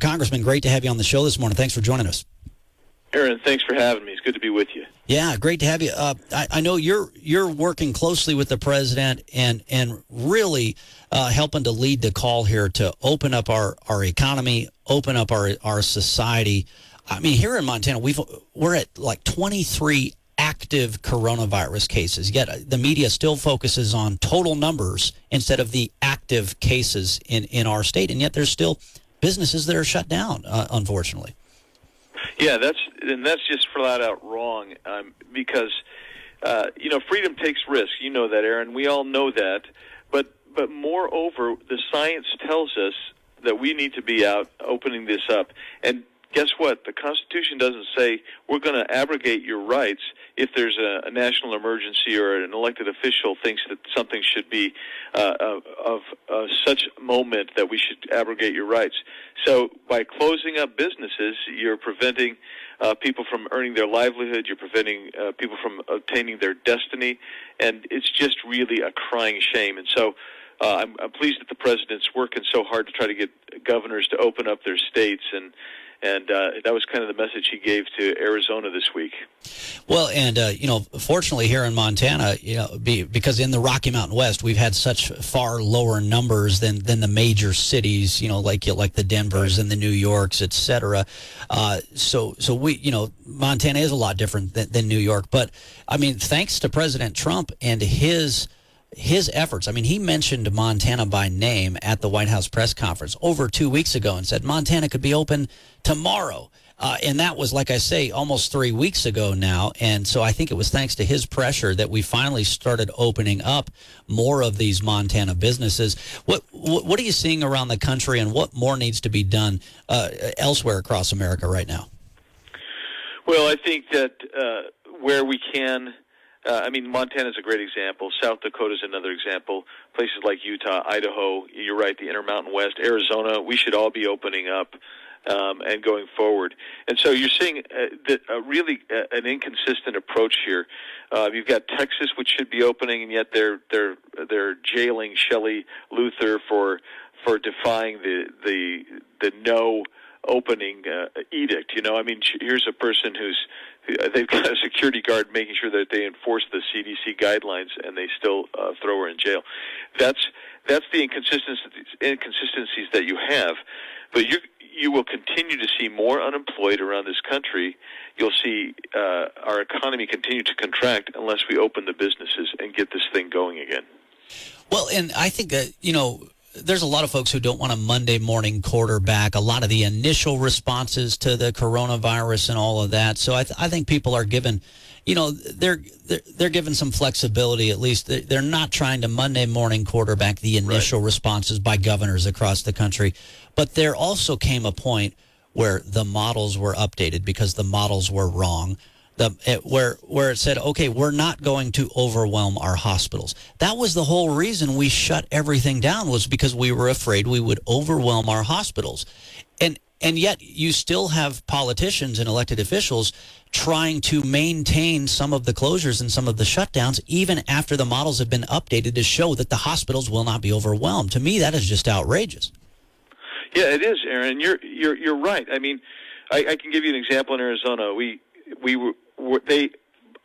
Congressman, great to have you on the show this morning. Thanks for joining us. Aaron, thanks for having me. It's good to be with you. Yeah, great to have you. I know you're working closely with the president and really helping to lead the call here to open up our economy, open up our society. I mean, here in Montana, we're at like 23 active coronavirus cases, yet the media still focuses on total numbers instead of the active cases in our state, and yet there's still businesses that are shut down, unfortunately. Yeah, that's just flat out wrong, because freedom takes risks. You know that, Aaron. We all know that, but moreover, the science tells us that we need to be out opening this up. And guess what? The Constitution doesn't say we're going to abrogate your rights if there's a national emergency or an elected official thinks that something should be of such moment that we should abrogate your rights. So by closing up businesses, you're preventing people from earning their livelihood. You're preventing people from obtaining their destiny, and it's just really a crying shame. And so I'm pleased that the president's working so hard to try to get governors to open up their states, and that was kind of the message he gave to Arizona this week. Well, and fortunately here in Montana, because in the Rocky Mountain West, we've had such far lower numbers than the major cities, like the Denvers and the New Yorks, et cetera. So we, Montana is a lot different than New York. But I mean, thanks to President Trump and his efforts. I mean, he mentioned Montana by name at the White House press conference over 2 weeks ago and said Montana could be open tomorrow. And that was, like I say, almost 3 weeks ago now. And so I think it was thanks to his pressure that we finally started opening up more of these Montana businesses. What are you seeing around the country, and what more needs to be done elsewhere across America right now? Well, I think that where we can, Montana's a great example. South Dakota's another example. Places like Utah, Idaho, you're right, the Intermountain West, Arizona, we should all be opening up and going forward. And so you're seeing really an inconsistent approach here. You've got Texas, which should be opening, and yet they're jailing Shelley Luther for defying the no opening edict. Here's a person they've got a security guard making sure that they enforce the CDC guidelines, and they still throw her in jail. That's the inconsistencies that you have. But you will continue to see more unemployed around this country. You'll see our economy continue to contract unless we open the businesses and get this thing going again. Well, and I think that, there's a lot of folks who don't want a Monday morning quarterback, a lot of the initial responses to the coronavirus and all of that. So I think people are given, they're given some flexibility. At least they're not trying to Monday morning quarterback the initial responses by governors across the country. But there also came a point where the models were updated because the models were wrong. Where it said, okay, we're not going to overwhelm our hospitals. That was the whole reason we shut everything down, was because we were afraid we would overwhelm our hospitals. And yet you still have politicians and elected officials trying to maintain some of the closures and some of the shutdowns, even after the models have been updated to show that the hospitals will not be overwhelmed. To me, that is just outrageous. Yeah, it is, Aaron. You're right. I mean, I can give you an example in Arizona.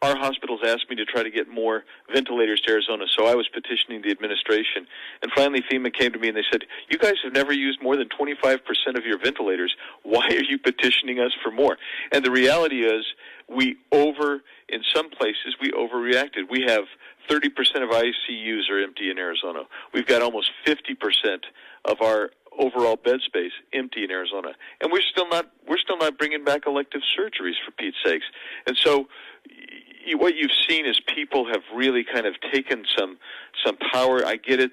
Our hospitals asked me to try to get more ventilators to Arizona, so I was petitioning the administration. And finally, FEMA came to me and they said, you guys have never used more than 25% of your ventilators. Why are you petitioning us for more? And the reality is, in some places, we overreacted. We have 30% of ICUs are empty in Arizona. We've got almost 50% of our overall bed space empty in Arizona, and we're still not bringing back elective surgeries, for Pete's sakes. And so what you've seen is people have really kind of taken some power. I get it.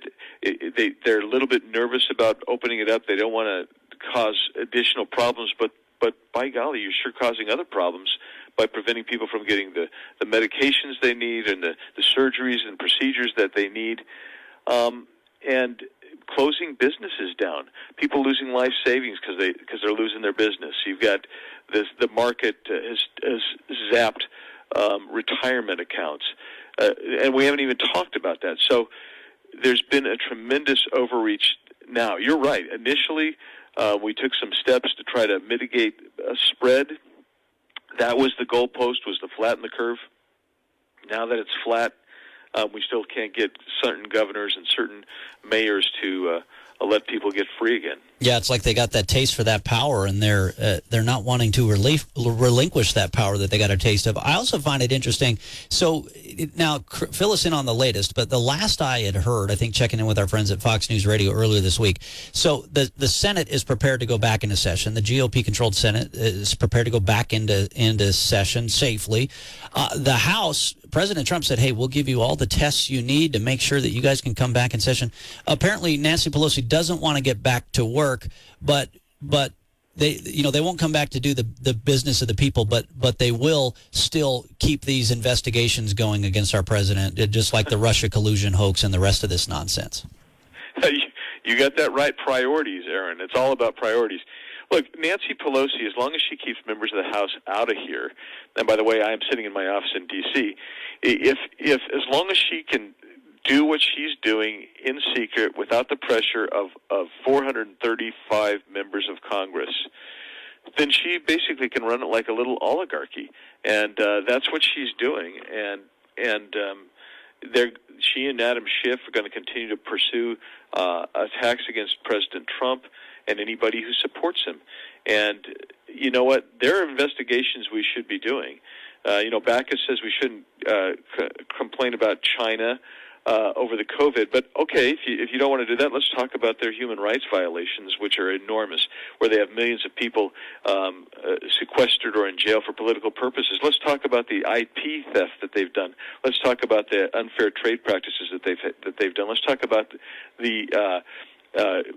They're a little bit nervous about opening it up. They don't want to cause additional problems, but by golly, you're sure causing other problems by preventing people from getting the medications they need and the surgeries and procedures that they need. And closing businesses down, people losing life savings because they're losing their business. You've got the market has zapped retirement accounts, and we haven't even talked about that. So there's been a tremendous overreach. Now, you're right. Initially, We took some steps to try to mitigate a spread. That was the goalpost, was to flatten the curve. Now that it's flat, we still can't get certain governors and certain mayors to let people get free again. Yeah, it's like they got that taste for that power, and they're not wanting to relinquish that power that they got a taste of. I also find it interesting. So now, fill us in on the latest, but the last I had heard, I think checking in with our friends at Fox News Radio earlier this week, so the Senate is prepared to go back into session. The GOP-controlled Senate is prepared to go back into session safely. The House, President Trump said, hey, we'll give you all the tests you need to make sure that you guys can come back in session. Apparently, Nancy Pelosi doesn't want to get back to work, but they won't come back to do the business of the people, but they will still keep these investigations going against our president, just like the Russia collusion hoax and the rest of this nonsense. You got that right. Priorities, Aaron. It's all about priorities. Look, Nancy Pelosi, as long as she keeps members of the House out of here, and by the way, I am sitting in my office in D.C., if as long as she can do what she's doing in secret without the pressure of 435 members of Congress, then she basically can run it like a little oligarchy, and that's what she's doing. And she and Adam Schiff are going to continue to pursue attacks against President Trump and anybody who supports him. And you know what? There are investigations we should be doing. Backus says we shouldn't complain about China over the COVID, but okay, if you don't want to do that, let's talk about their human rights violations, which are enormous, where they have millions of people sequestered or in jail for political purposes. Let's talk about the IP theft that they've done. Let's talk about the unfair trade practices that they've done. Let's talk about the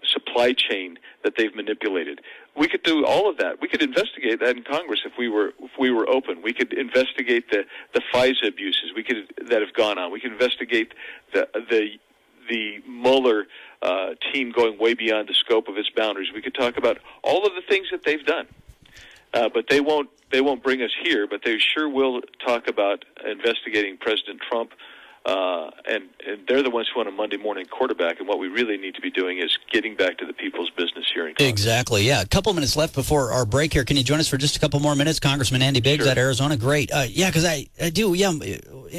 supply chain that they've manipulated. We could do all of that. We could investigate that in Congress if we were open. We could investigate the FISA abuses that have gone on. We could investigate the Mueller team going way beyond the scope of its boundaries. We could talk about all of the things that they've done. But they won't bring us here, but they sure will talk about investigating President Trump. And they're the ones who want a Monday morning quarterback, and what we really need to be doing is getting back to the people's business here in Congress. Exactly, yeah. A couple minutes left before our break here. Can you join us for just a couple more minutes? Congressman Andy Biggs out of Arizona. Great. Because I do, I'm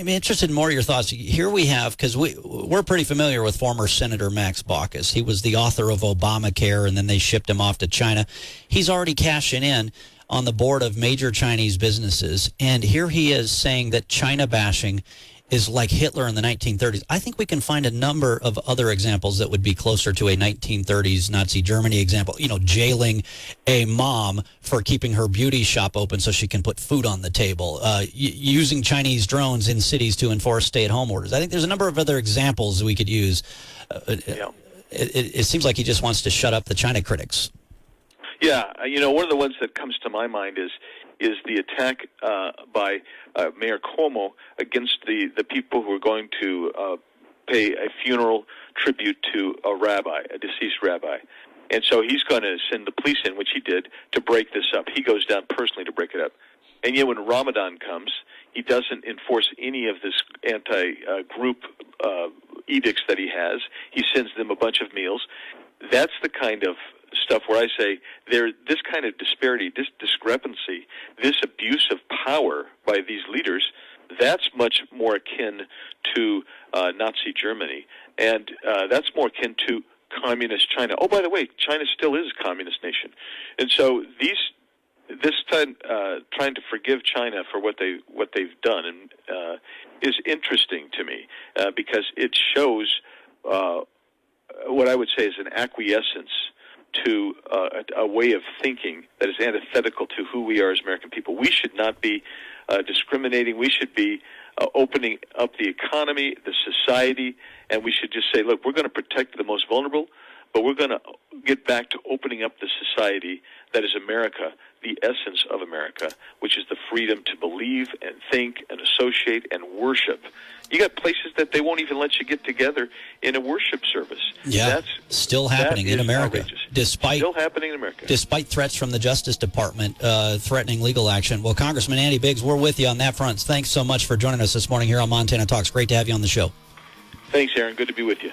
interested in more of your thoughts. Here we have, because we're pretty familiar with former Senator Max Baucus. He was the author of Obamacare, and then they shipped him off to China. He's already cashing in on the board of major Chinese businesses, and here he is saying that China bashing is like Hitler in the 1930s. I think we can find a number of other examples that would be closer to a 1930s Nazi Germany example. Jailing a mom for keeping her beauty shop open so she can put food on the table. Using Chinese drones in cities to enforce stay-at-home orders. I think there's a number of other examples we could use. It seems like he just wants to shut up the China critics. Yeah, one of the ones that comes to my mind is the attack by Mayor Cuomo against the people who are going to pay a funeral tribute to a deceased rabbi. And so he's going to send the police in, which he did, to break this up. He goes down personally to break it up. And yet when Ramadan comes, he doesn't enforce any of this anti-group edicts that he has. He sends them a bunch of meals. That's the kind of stuff where I say this kind of disparity, this discrepancy, this abuse of power by these leaders, that's much more akin to Nazi Germany, and that's more akin to communist China. Oh, by the way, China still is a communist nation, and so this time trying to forgive China for what they've done is interesting to me because it shows what I would say is an acquiescence to a way of thinking that is antithetical to who we are as American people. We should not be discriminating. We should be opening up the economy, the society, and we should just say, look, we're going to protect the most vulnerable, but we're going to get back to opening up the society that is America, the essence of America, which is the freedom to believe and think and associate and worship. You got places that they won't even let you get together in a worship service. Yeah, that's still happening in America. Outrageous. Still happening in America. Despite threats from the Justice Department threatening legal action. Well, Congressman Andy Biggs, we're with you on that front. Thanks so much for joining us this morning here on Montana Talks. Great to have you on the show. Thanks, Aaron. Good to be with you.